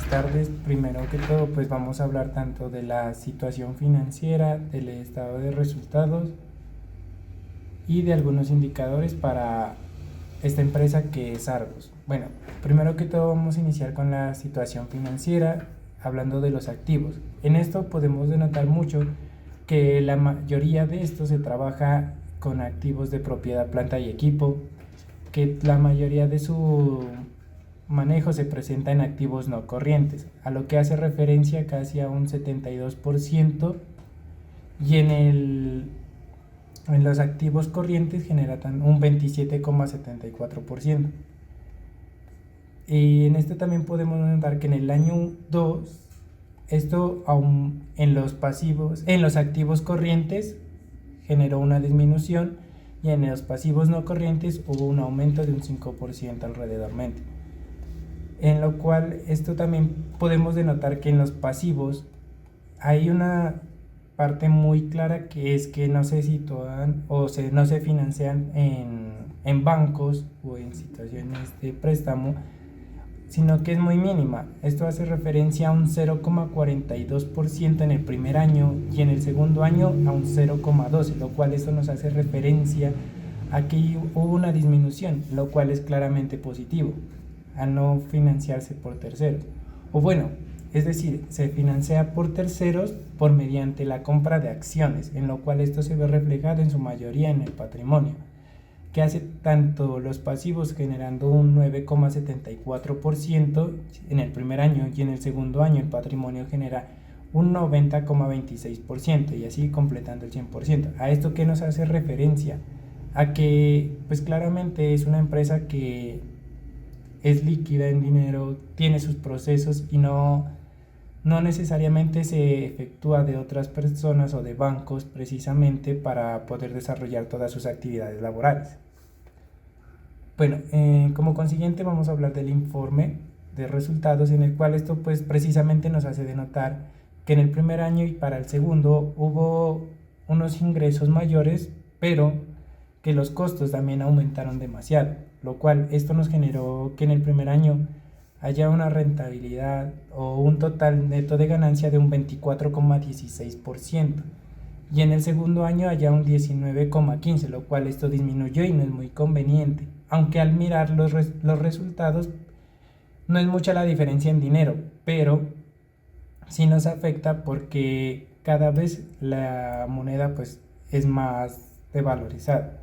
buenas tardes. Primero que todo, pues vamos a hablar tanto de la situación financiera, del estado de resultados y de algunos indicadores para esta empresa que es Argos. Bueno, primero que todo vamos a iniciar con la situación financiera, hablando de los activos. En esto podemos denotar mucho que la mayoría de esto se trabaja con activos de propiedad, planta y equipo, que la mayoría de su manejo se presenta en activos no corrientes, a lo que hace referencia casi a un 72%, y en los activos corrientes genera un 27,74%. Y en este también podemos notar que en el año 2, esto aún en los pasivos, en los activos corrientes generó una disminución, y en los pasivos no corrientes hubo un aumento de un 5% alrededormente. En lo cual esto también podemos denotar que en los pasivos hay una parte muy clara, que es que no se sitúan no se financian en bancos o en situaciones de préstamo, sino que es muy mínima. Esto hace referencia a un 0,42% en el primer año y en el segundo año a un 0,12%, lo cual esto nos hace referencia a que hubo una disminución, lo cual es claramente positivo, a no financiarse por terceros. O bueno, es decir, se financia por terceros por mediante la compra de acciones, en lo cual esto se ve reflejado en su mayoría en el patrimonio, que hace tanto los pasivos generando un 9,74% en el primer año, y en el segundo año el patrimonio genera un 90,26%, y así completando el 100%. ¿A esto qué nos hace referencia? A que pues claramente es una empresa que es líquida en dinero, tiene sus procesos y no necesariamente se efectúa de otras personas o de bancos precisamente para poder desarrollar todas sus actividades laborales. Bueno, como consiguiente vamos a hablar del informe de resultados, en el cual esto pues precisamente nos hace denotar que en el primer año y para el segundo hubo unos ingresos mayores, pero que los costos también aumentaron demasiado, lo cual esto nos generó que en el primer año haya una rentabilidad o un total neto de ganancia de un 24,16%, y en el segundo año haya un 19,15%, lo cual esto disminuyó y no es muy conveniente, aunque al mirar los resultados no es mucha la diferencia en dinero, pero sí nos afecta porque cada vez la moneda pues es más devalorizada.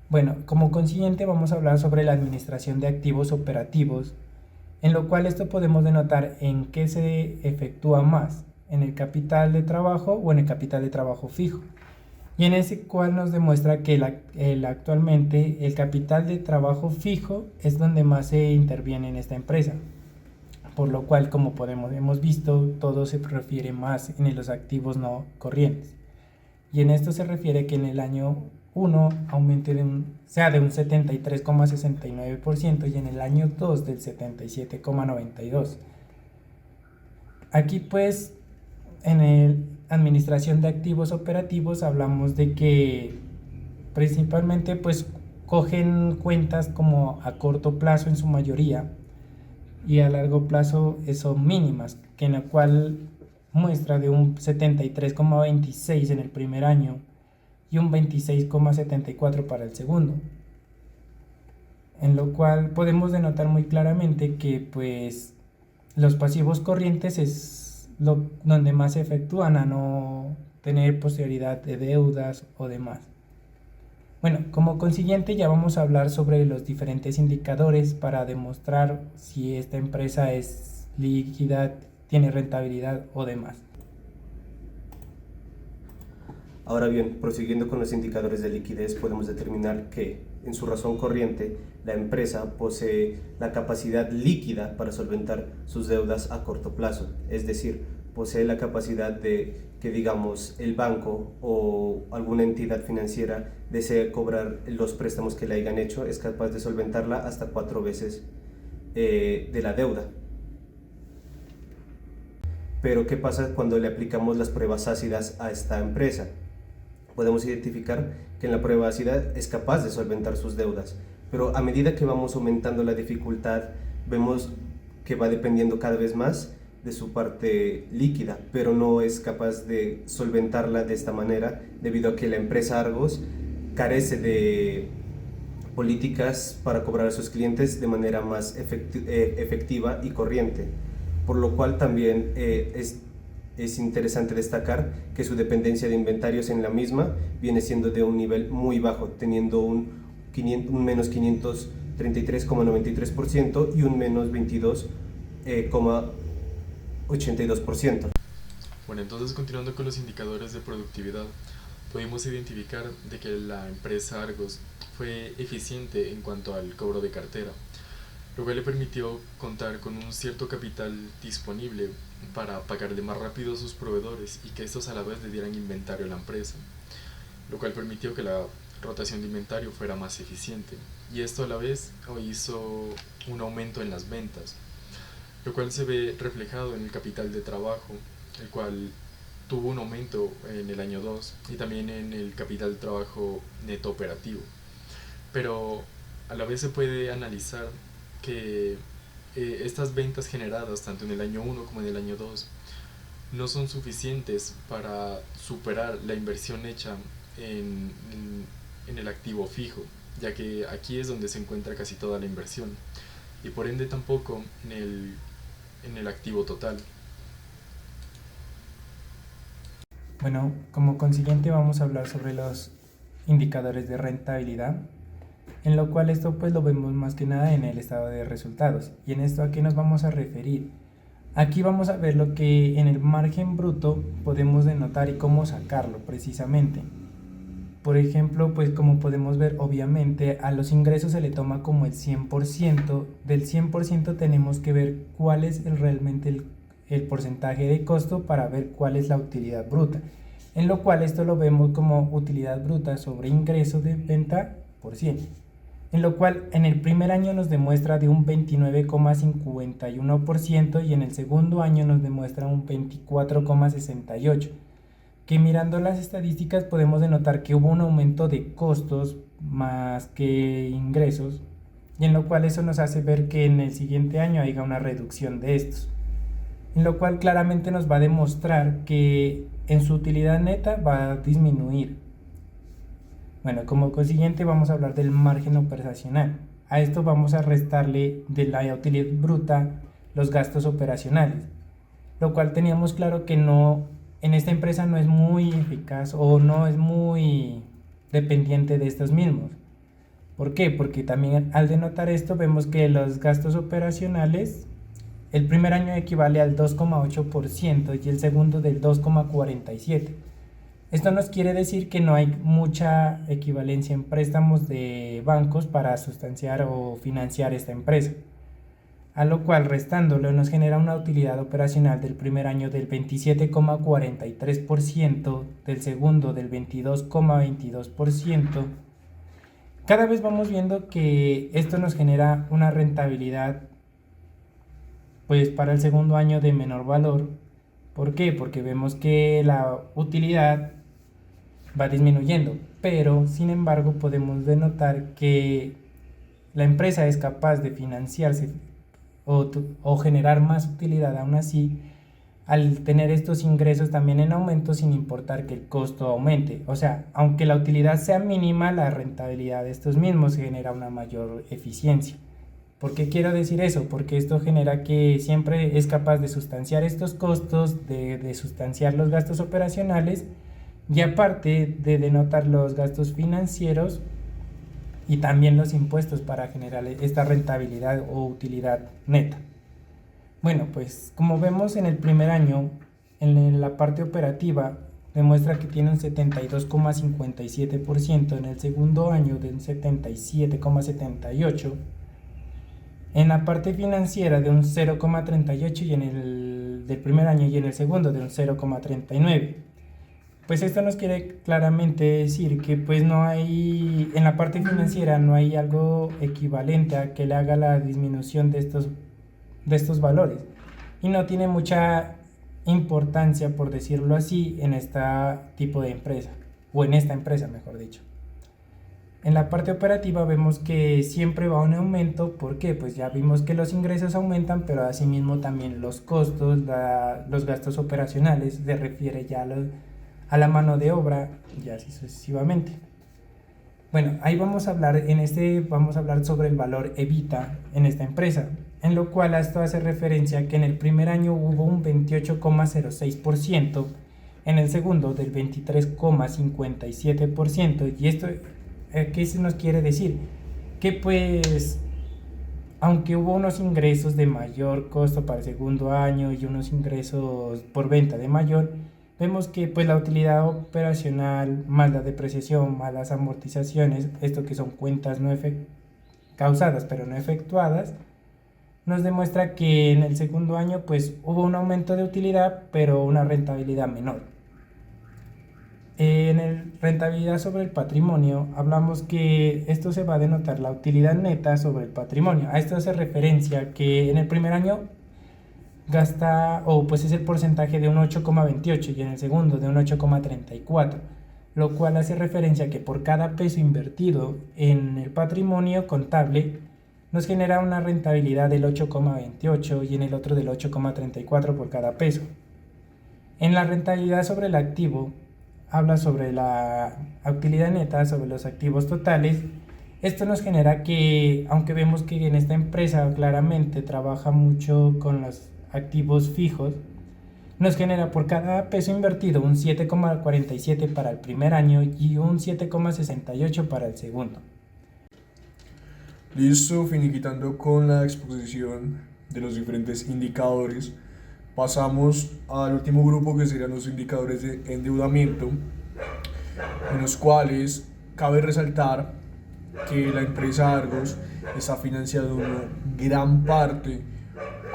Bueno, como consiguiente vamos a hablar sobre la administración de activos operativos, en lo cual esto podemos denotar en qué se efectúa más, en el capital de trabajo o en el capital de trabajo fijo, y en ese cual nos demuestra que actualmente el capital de trabajo fijo es donde más se interviene en esta empresa, por lo cual, como hemos visto, todo se refiere más en los activos no corrientes, y en esto se refiere que en el año 1 aumente de un 73,69%, y en el año 2 del 77,92%. Aquí pues en el administración de activos operativos hablamos de que principalmente pues cogen cuentas como a corto plazo en su mayoría, y a largo plazo son mínimas, que en la cual muestra de un 73,26 en el primer año y un 26,74 para el segundo, en lo cual podemos denotar muy claramente que pues los pasivos corrientes es donde más se efectúan, a no tener posterioridad de deudas o demás. Bueno, como consiguiente ya vamos a hablar sobre los diferentes indicadores para demostrar si esta empresa es líquida, tiene rentabilidad o demás. Ahora bien, prosiguiendo con los indicadores de liquidez, podemos determinar que, en su razón corriente, la empresa posee la capacidad líquida para solventar sus deudas a corto plazo, es decir, posee la capacidad de que, digamos, el banco o alguna entidad financiera desee cobrar los préstamos que le hayan hecho, es capaz de solventarla hasta 4 veces de la deuda. Pero ¿qué pasa cuando le aplicamos las pruebas ácidas a esta empresa? Podemos identificar que en la prueba ácida es capaz de solventar sus deudas, pero a medida que vamos aumentando la dificultad, vemos que va dependiendo cada vez más de su parte líquida, pero no es capaz de solventarla de esta manera debido a que la empresa Argos carece de políticas para cobrar a sus clientes de manera más efectiva y corriente, por lo cual también es interesante destacar que su dependencia de inventarios en la misma viene siendo de un nivel muy bajo, teniendo un menos 533,93% y un menos 22,82%. Bueno, entonces continuando con los indicadores de productividad, pudimos identificar de que la empresa Argos fue eficiente en cuanto al cobro de cartera, lo cual le permitió contar con un cierto capital disponible para pagarle más rápido a sus proveedores y que estos a la vez le dieran inventario a la empresa, lo cual permitió que la rotación de inventario fuera más eficiente, y esto a la vez hizo un aumento en las ventas, lo cual se ve reflejado en el capital de trabajo, el cual tuvo un aumento en el año 2 y también en el capital de trabajo neto operativo. Pero a la vez se puede analizar que estas ventas generadas tanto en el año 1 como en el año 2 no son suficientes para superar la inversión hecha en el activo fijo, ya que aquí es donde se encuentra casi toda la inversión, y por ende tampoco en el activo total. Bueno, como consiguiente vamos a hablar sobre los indicadores de rentabilidad, en lo cual esto pues lo vemos más que nada en el estado de resultados. ¿Y en esto a qué nos vamos a referir? Aquí vamos a ver lo que en el margen bruto podemos denotar y cómo sacarlo precisamente. Por ejemplo, pues como podemos ver, obviamente a los ingresos se le toma como el 100%, del 100% tenemos que ver cuál es realmente el porcentaje de costo para ver cuál es la utilidad bruta, en lo cual esto lo vemos como utilidad bruta sobre ingreso de venta por 100, en lo cual en el primer año nos demuestra de un 29,51% y en el segundo año nos demuestra un 24,68%, que mirando las estadísticas podemos denotar que hubo un aumento de costos más que ingresos, y en lo cual eso nos hace ver que en el siguiente año haya una reducción de estos, en lo cual claramente nos va a demostrar que en su utilidad neta va a disminuir. Bueno, como consiguiente vamos a hablar del margen operacional. A esto vamos a restarle de la utilidad bruta los gastos operacionales, lo cual teníamos claro que no, en esta empresa no es muy eficaz o no es muy dependiente de estos mismos. ¿Por qué? Porque también al denotar esto vemos que los gastos operacionales el primer año equivale al 2,8% y el segundo del 2,47%. Esto nos quiere decir que no hay mucha equivalencia en préstamos de bancos para sustanciar o financiar esta empresa, a lo cual restándolo nos genera una utilidad operacional del primer año del 27,43%, del segundo del 22,22%. Cada vez vamos viendo que esto nos genera una rentabilidad pues para el segundo año de menor valor. ¿Por qué? Porque vemos que la utilidad va disminuyendo, pero sin embargo podemos denotar que la empresa es capaz de financiarse o generar más utilidad aún así al tener estos ingresos también en aumento sin importar que el costo aumente. O sea, aunque la utilidad sea mínima, la rentabilidad de estos mismos genera una mayor eficiencia. ¿Por qué quiero decir eso? Porque esto genera que siempre es capaz de sustanciar estos costos, de sustanciar los gastos operacionales y aparte de denotar los gastos financieros y también los impuestos para generar esta rentabilidad o utilidad neta. Bueno, pues como vemos en el primer año, en la parte operativa, demuestra que tiene un 72,57%, en el segundo año de un 77,78%, en la parte financiera de un 0,38 y en el del primer año y en el segundo de un 0,39. Pues esto nos quiere claramente decir que pues no hay, en la parte financiera no hay algo equivalente a que le haga la disminución de estos valores y no tiene mucha importancia, por decirlo así, en este tipo de empresa, o en esta empresa mejor dicho. En la parte operativa vemos que siempre va un aumento, ¿por qué? Pues ya vimos que los ingresos aumentan, pero asimismo también los costos, los gastos operacionales, se refiere ya a la mano de obra y así sucesivamente. Bueno, ahí vamos a hablar, vamos a hablar sobre el valor EBITDA en esta empresa, en lo cual esto hace referencia a que en el primer año hubo un 28,06%, en el segundo del 23,57%, y esto, ¿qué se nos quiere decir? Que pues, aunque hubo unos ingresos de mayor costo para el segundo año y unos ingresos por venta de mayor, vemos que pues la utilidad operacional más la depreciación más las amortizaciones, esto que son cuentas no causadas pero no efectuadas, nos demuestra que en el segundo año pues hubo un aumento de utilidad pero una rentabilidad menor. En el rentabilidad sobre el patrimonio hablamos que esto se va a denotar la utilidad neta sobre el patrimonio. A esto hace referencia que en el primer año gasta, o pues es el porcentaje de un 8,28 y en el segundo de un 8,34, lo cual hace referencia a que por cada peso invertido en el patrimonio contable nos genera una rentabilidad del 8,28 y en el otro del 8,34 por cada peso. En la rentabilidad sobre el activo habla sobre la utilidad neta sobre los activos totales. Esto nos genera que, aunque vemos que en esta empresa claramente trabaja mucho con los activos fijos, nos genera por cada peso invertido un 7,47 para el primer año y un 7,68 para el segundo. Listo, finiquitando con la exposición de los diferentes indicadores, pasamos al último grupo que serían los indicadores de endeudamiento, en los cuales cabe resaltar que la empresa Argos está financiada en una gran parte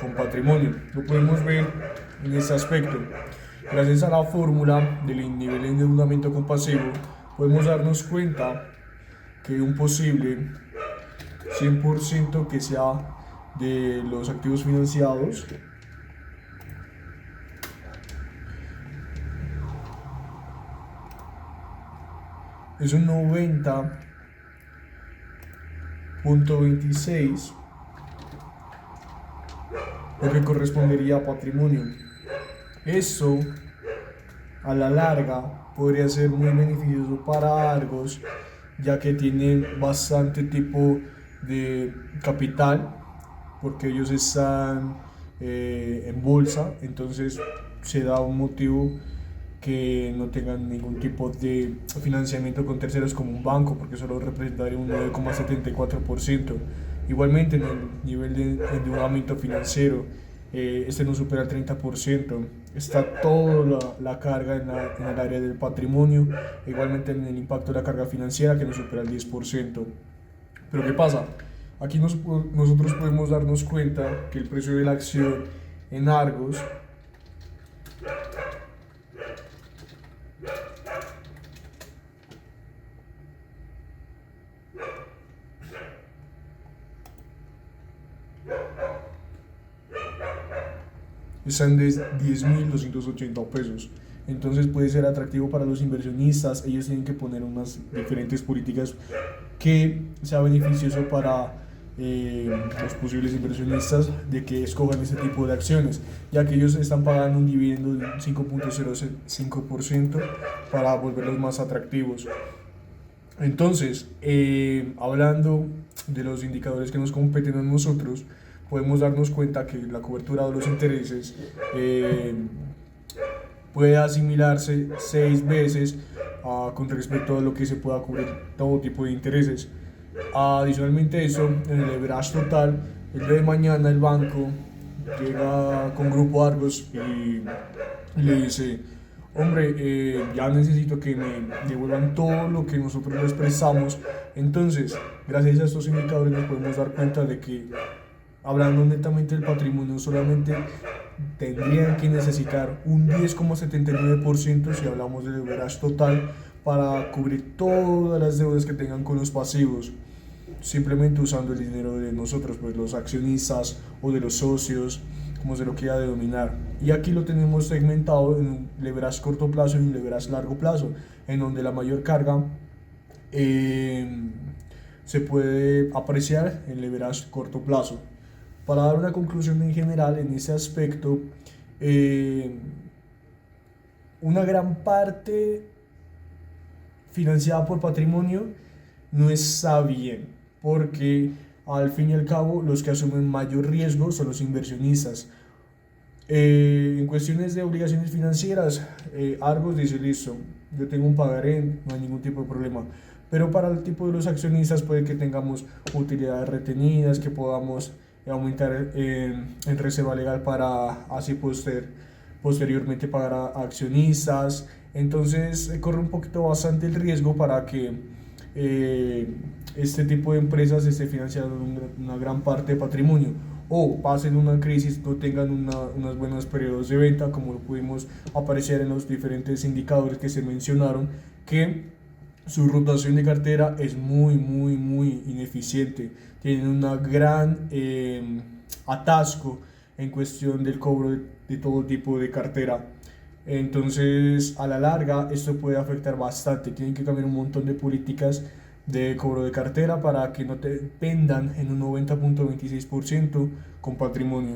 con patrimonio. Lo podemos ver en este aspecto. Gracias a la fórmula del nivel de endeudamiento compasivo, podemos darnos cuenta que un posible 100% que sea de los activos financiados es un 90,26, lo que correspondería a patrimonio. Eso a la larga podría ser muy beneficioso para Argos, ya que tienen bastante tipo de capital, porque ellos están en bolsa, entonces se da un motivo que no tengan ningún tipo de financiamiento con terceros como un banco, porque solo representaría un 9,74%. Igualmente en el nivel de endeudamiento financiero, este no supera el 30%. Está toda la carga en el área del patrimonio, igualmente en el impacto de la carga financiera, que no supera el 10%. Pero ¿qué pasa? Aquí nosotros podemos darnos cuenta que el precio de la acción en Argos están de 10.280 pesos. Entonces puede ser atractivo para los inversionistas. Ellos tienen que poner unas diferentes políticas que sea beneficioso para los posibles inversionistas de que escojan este tipo de acciones, ya que ellos están pagando un dividendo de 5,05% para volverlos más atractivos. Entonces, hablando de los indicadores que nos competen a nosotros, podemos darnos cuenta que la cobertura de los intereses puede asimilarse 6 veces con respecto a lo que se pueda cubrir todo tipo de intereses. Adicionalmente a eso, en el leverage total, el día de mañana el banco llega con Grupo Argos y le dice: hombre, ya necesito que me devuelvan todo lo que nosotros les prestamos. Entonces, gracias a estos indicadores nos podemos dar cuenta de que, hablando netamente del patrimonio, solamente tendrían que necesitar un 10,79% si hablamos de leverage total para cubrir todas las deudas que tengan con los pasivos, simplemente usando el dinero de nosotros, pues los accionistas o de los socios, como se lo quiera denominar. Y aquí lo tenemos segmentado en un leverage corto plazo y un leverage largo plazo, en donde la mayor carga se puede apreciar en leverage corto plazo. Para dar una conclusión en general en ese aspecto, una gran parte financiada por patrimonio no está bien, porque al fin y al cabo los que asumen mayor riesgo son los inversionistas. En cuestiones de obligaciones financieras, Argos dice, listo, yo tengo un pagaré, no hay ningún tipo de problema. Pero para el tipo de los accionistas puede que tengamos utilidades retenidas, que podamos aumentar en reserva legal para así posteriormente pagar a accionistas. Entonces corre un poquito bastante el riesgo para que este tipo de empresas esté financiando una gran parte de patrimonio o pasen una crisis, no tengan unos buenos periodos de venta, como lo pudimos apreciar en los diferentes indicadores que se mencionaron, que su rotación de cartera es muy ineficiente. Tienen una gran atasco en cuestión del cobro de todo tipo de cartera. Entonces, a la larga, esto puede afectar bastante. Tienen que cambiar un montón de políticas de cobro de cartera para que no te dependan en un 90.26% con patrimonio.